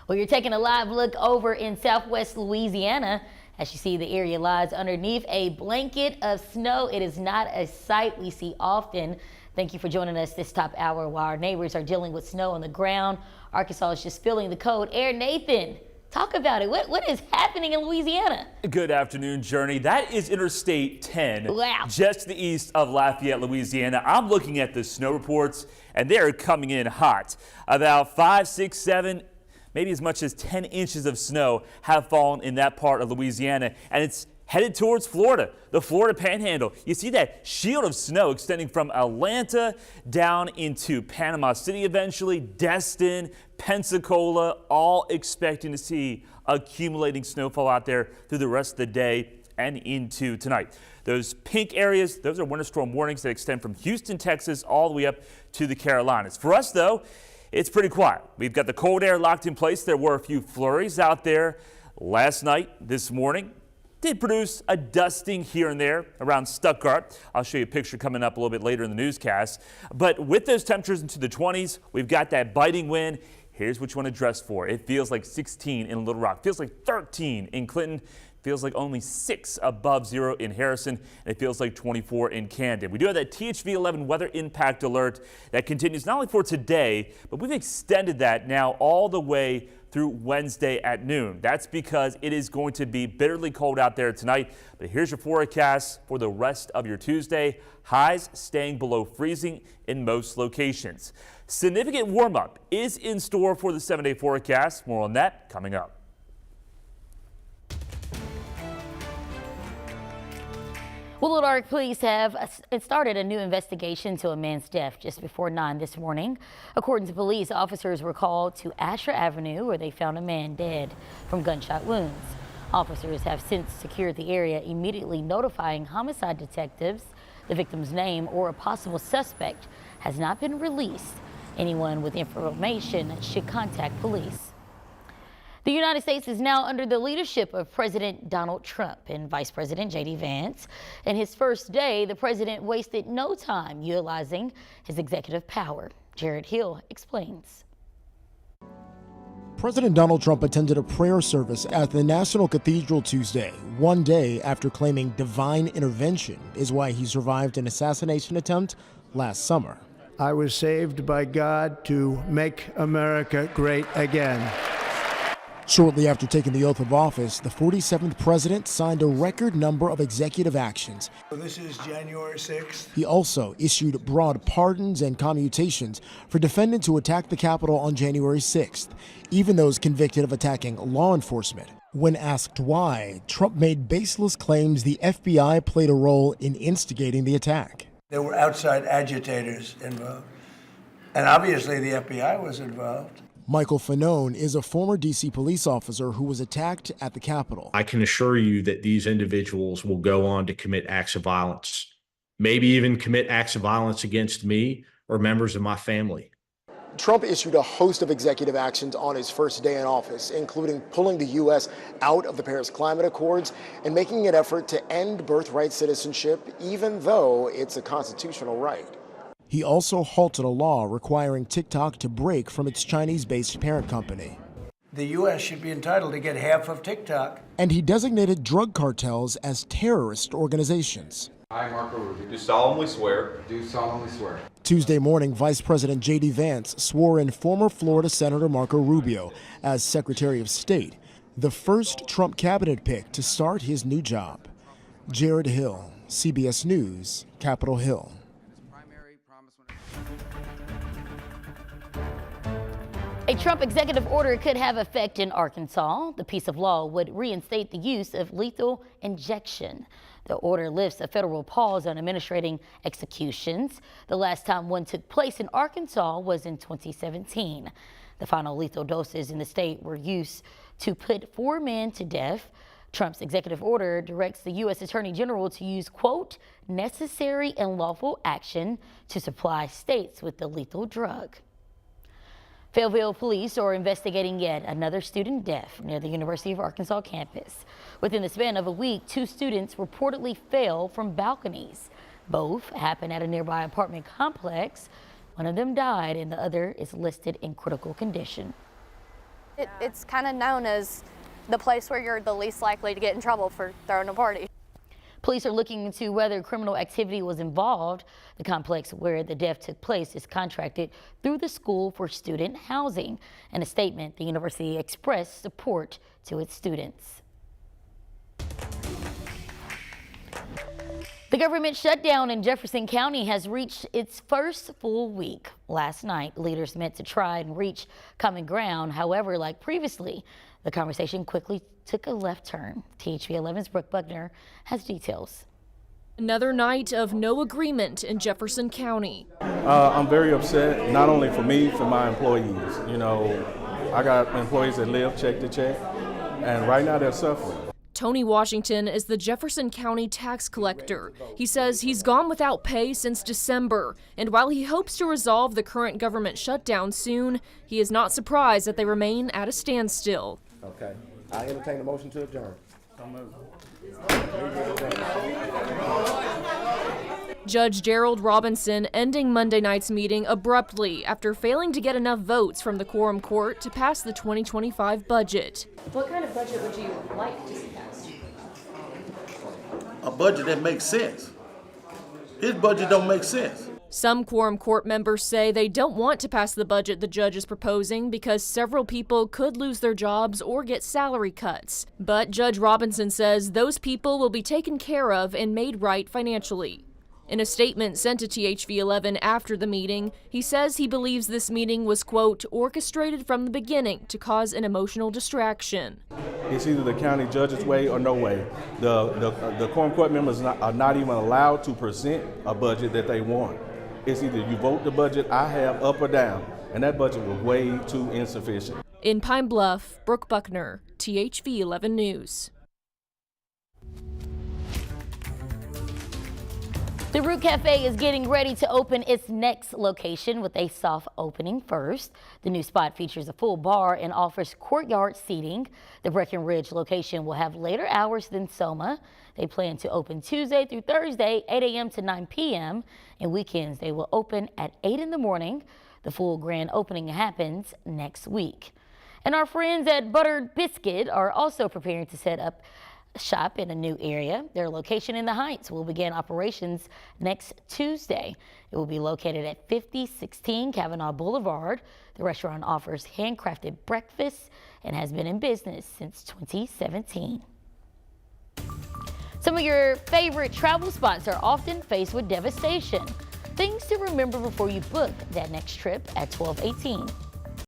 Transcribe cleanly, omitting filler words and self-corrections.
Well, you're taking a live look over in southwest Louisiana. As you see, the area lies underneath a blanket of snow. It is not a sight we see often. Thank you for joining us this top hour while our neighbors are dealing with snow on the ground. Arkansas is just feeling the cold air. Nathan, talk about it. What is happening in Louisiana? Good afternoon, Jurnee. That is Interstate 10, wow, just to the east of Lafayette, Louisiana. I'm looking at the snow reports, and they're coming in hot. About 5, 6, 7, maybe as much as 10 inches of snow have fallen in that part of Louisiana, and it's headed towards Florida, the Florida Panhandle. You see that shield of snow extending from Atlanta down into Panama City eventually, Destin, Pensacola, all expecting to see accumulating snowfall out there through the rest of the day and into tonight. Those pink areas, those are winter storm warnings that extend from Houston, Texas, all the way up to the Carolinas. For us, though, it's pretty quiet. We've got the cold air locked in place. There were a few flurries out there last night, this morning. Did produce a dusting here and there around Stuttgart. I'll show you a picture coming up a little bit later in the newscast. But with those temperatures into the 20s, we've got that biting wind. Here's what you want to dress for. It feels like 16 in Little Rock, feels like 13 in Clinton, feels like only 6 above zero in Harrison, and it feels like 24 in Camden. We do have that THV 11 weather impact alert that continues not only for today, but we've extended that now all the way through Wednesday at noon. That's because it is going to be bitterly cold out there tonight. But here's your forecast for the rest of your Tuesday. Highs staying below freezing in most locations. Significant warm-up is in store for the 7-day forecast. More on that coming up. Well, Little Rock police have started a new investigation to a man's death just before 9 this morning. According to police, officers were called to Asher Avenue where they found a man dead from gunshot wounds. Officers have since secured the area, immediately notifying homicide detectives. The victim's name or a possible suspect has not been released. Anyone with information should contact police. The United States is now under the leadership of President Donald Trump and Vice President J.D. Vance. In his first day, the president wasted no time utilizing his executive power. Jared Hill explains. President Donald Trump attended a prayer service at the National Cathedral Tuesday, one day after claiming divine intervention is why he survived an assassination attempt last summer. I was saved by God to make America great again. Shortly after taking the oath of office, the 47th president signed a record number of executive actions. This is January 6th. He also issued broad pardons and commutations for defendants who attacked the Capitol on January 6th, even those convicted of attacking law enforcement. When asked why, Trump made baseless claims the FBI played a role in instigating the attack. There were outside agitators involved, and obviously the FBI was involved. Michael Fanone is a former D.C. police officer who was attacked at the Capitol. I can assure you that these individuals will go on to commit acts of violence, maybe even commit acts of violence against me or members of my family. Trump issued a host of executive actions on his first day in office, including pulling the U.S. out of the Paris Climate Accords and making an effort to end birthright citizenship, even though it's a constitutional right. He also halted a law requiring TikTok to break from its Chinese-based parent company. The U.S. should be entitled to get half of TikTok. And he designated drug cartels as terrorist organizations. I, Marco Rubio, do solemnly swear. Do solemnly swear. Tuesday morning, Vice President J.D. Vance swore in former Florida Senator Marco Rubio as Secretary of State, the first Trump cabinet pick to start his new job. Jared Hill, CBS News, Capitol Hill. A Trump executive order could have effect in Arkansas. The piece of law would reinstate the use of lethal injection. The order lifts a federal pause on administrating executions. The last time one took place in Arkansas was in 2017. The final lethal doses in the state were used to put 4 men to death. Trump's executive order directs the U.S. Attorney General to use, quote, necessary and lawful action to supply states with the lethal drug. Fayetteville police are investigating yet another student death near the University of Arkansas campus. Within the span of a week, 2 students reportedly fell from balconies. Both happened at a nearby apartment complex. One of them died and the other is listed in critical condition. It's kind of known as the place where you're the least likely to get in trouble for throwing a party. Police are looking into whether criminal activity was involved. The complex where the death took place is contracted through the School for Student Housing. In a statement, the university expressed support to its students. The government shutdown in Jefferson County has reached its first full week. Last night, leaders met to try and reach common ground. However, like previously, the conversation quickly took a left turn. THV 11's Brooke Buckner has details. Another night of no agreement in Jefferson County. I'm very upset, not only for me, for my employees. You know, I got employees that live check to check, and right now they're suffering. Tony Washington is the Jefferson County tax collector. He says he's gone without pay since December, and while he hopes to resolve the current government shutdown soon, he is not surprised that they remain at a standstill. Okay. I entertain a motion to adjourn. Judge Gerald Robinson ending Monday night's meeting abruptly after failing to get enough votes from the quorum court to pass the 2025 budget. What kind of budget would you like to see passed? A budget that makes sense. His budget don't make sense. Some quorum court members say they don't want to pass the budget the judge is proposing because several people could lose their jobs or get salary cuts. But Judge Robinson says those people will be taken care of and made right financially. In a statement sent to THV 11 after the meeting, he says he believes this meeting was, quote, orchestrated from the beginning to cause an emotional distraction. It's either the county judge's way or no way. The quorum court members are not even allowed to present a budget that they want. It's either you vote the budget I have up or down, and that budget was way too insufficient. In Pine Bluff, Brooke Buckner, THV 11 News. The Root Cafe is getting ready to open its next location with a soft opening first. The new spot features a full bar and offers courtyard seating. The Breckenridge location will have later hours than Soma. They plan to open Tuesday through Thursday, 8 a.m. to 9 p.m. and weekends they will open at 8 in the morning. The full grand opening happens next week. And our friends at Buttered Biscuit are also preparing to set up shop in a new area. Their location in the Heights will begin operations next Tuesday. It will be located at 5016 Kavanaugh Boulevard. The restaurant offers handcrafted breakfast and has been in business since 2017. Some of your favorite travel spots are often faced with devastation. Things to remember before you book that next trip at 12:18.